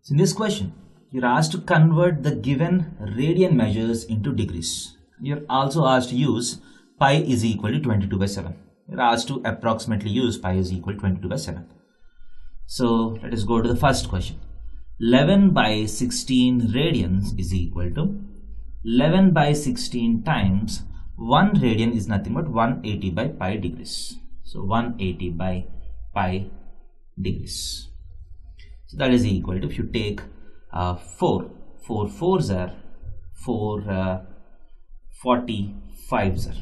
So in this question, you're asked to convert the given radian measures into degrees. You're also asked to use pi is equal to 22 by 7. You're asked to approximately use pi is equal to 22 by 7. So let us go to the first question. 11 by 16 radians is equal to 11 by 16 times 1 radian is nothing but 180 by pi degrees. So 180 by pi degrees. So that is equal to, if you take 4 fours are 445s are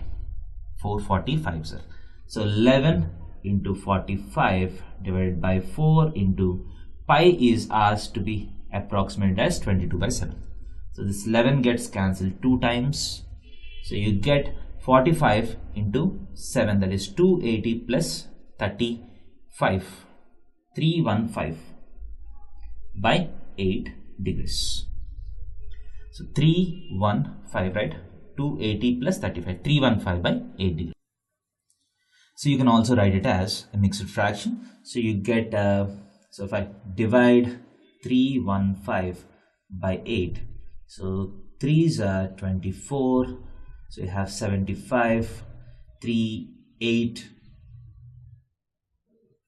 445s are. So 11 into 45 divided by 4 into pi is asked to be approximated as 22 by 7. So this 11 gets cancelled 2 times. So you get 45 into 7, that is 280 plus 35, 315 by 8 degrees. So 315, right? 280 plus 35, 315 by 8 degrees. So you can also write it as a mixed fraction. So you get, so if I divide 315 by 8, so 3s are 24, so you have 75, 3, 8,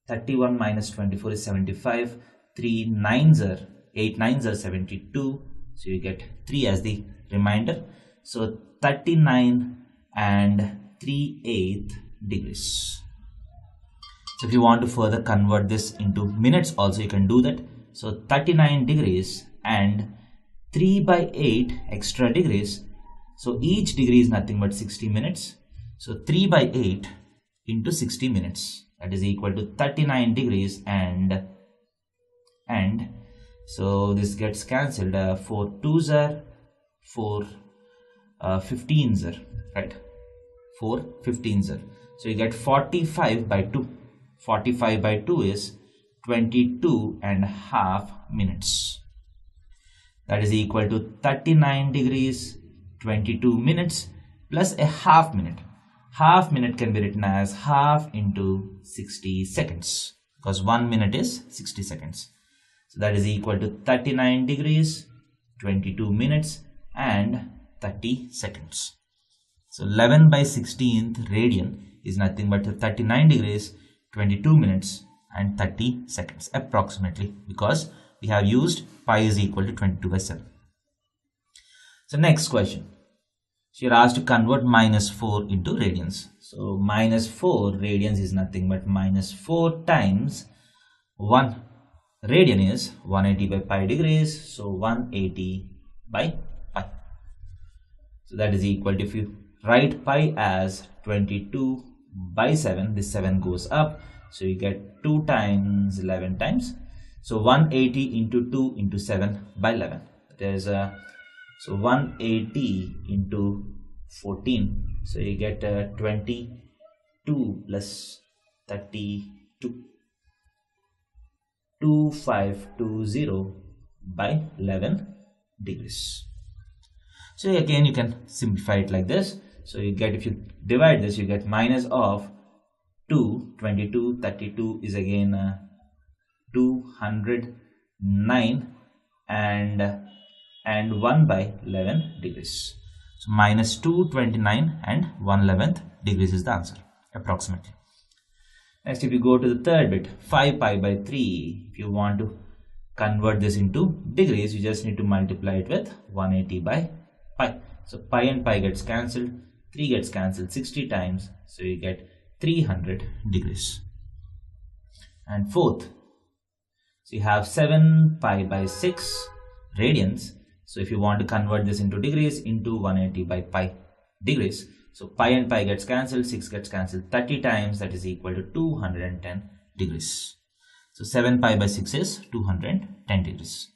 31 minus 24 is 75, 3 9s are 8 9s are 72, so you get 3 as the remainder. So 39 and 3/8 degrees. So if you want to further convert this into minutes also, you can do that. So 39 degrees and 3 by 8 extra degrees. So each degree is nothing but 60 minutes. So 3 by 8 into 60 minutes, that is equal to 39 degrees and so this gets cancelled. 4 2s are 4 15s are, right? 4 15s are. So you get 45 by 2. 45 by 2 is 22.5 minutes. That is equal to 39 degrees, 22 minutes plus a half minute. Half minute can be written as half into 60 seconds because 1 minute is 60 seconds. So that is equal to 39 degrees, 22 minutes and 30 seconds. So 11 by 16th radian is nothing but 39 degrees, 22 minutes and 30 seconds approximately, because we have used pi is equal to 22 by 7. So next question. So you're asked to convert minus 4 into radians. So minus 4 radians is nothing but minus 4 times 1 radian is 180 by pi degrees. So 180 by pi. So that is equal to, if you write pi as 22 by 7, this 7 goes up. So you get 2 times 11 times. So 180 into 2 into 7 by 11. There is a, so 180 into 14. So you get 22 plus 32. 2520 by 11 degrees. So again you can simplify it like this. So you get, if you divide this, you get minus of 2, 22, 32 is again 209 and 1 by 11 degrees. So minus 229 and 1/11 degrees is the answer approximately. Next, if you go to the third bit, 5 pi by 3, if you want to convert this into degrees, you just need to multiply it with 180 by pi. So pi and pi gets cancelled, 3 gets cancelled 60 times, so you get 300 degrees. And fourth, so you have 7 pi by 6 radians. So if you want to convert this into degrees, into 180 by pi degrees, so pi and pi gets cancelled, 6 gets cancelled 30 times, that is equal to 210 degrees. So 7 pi by 6 is 210 degrees.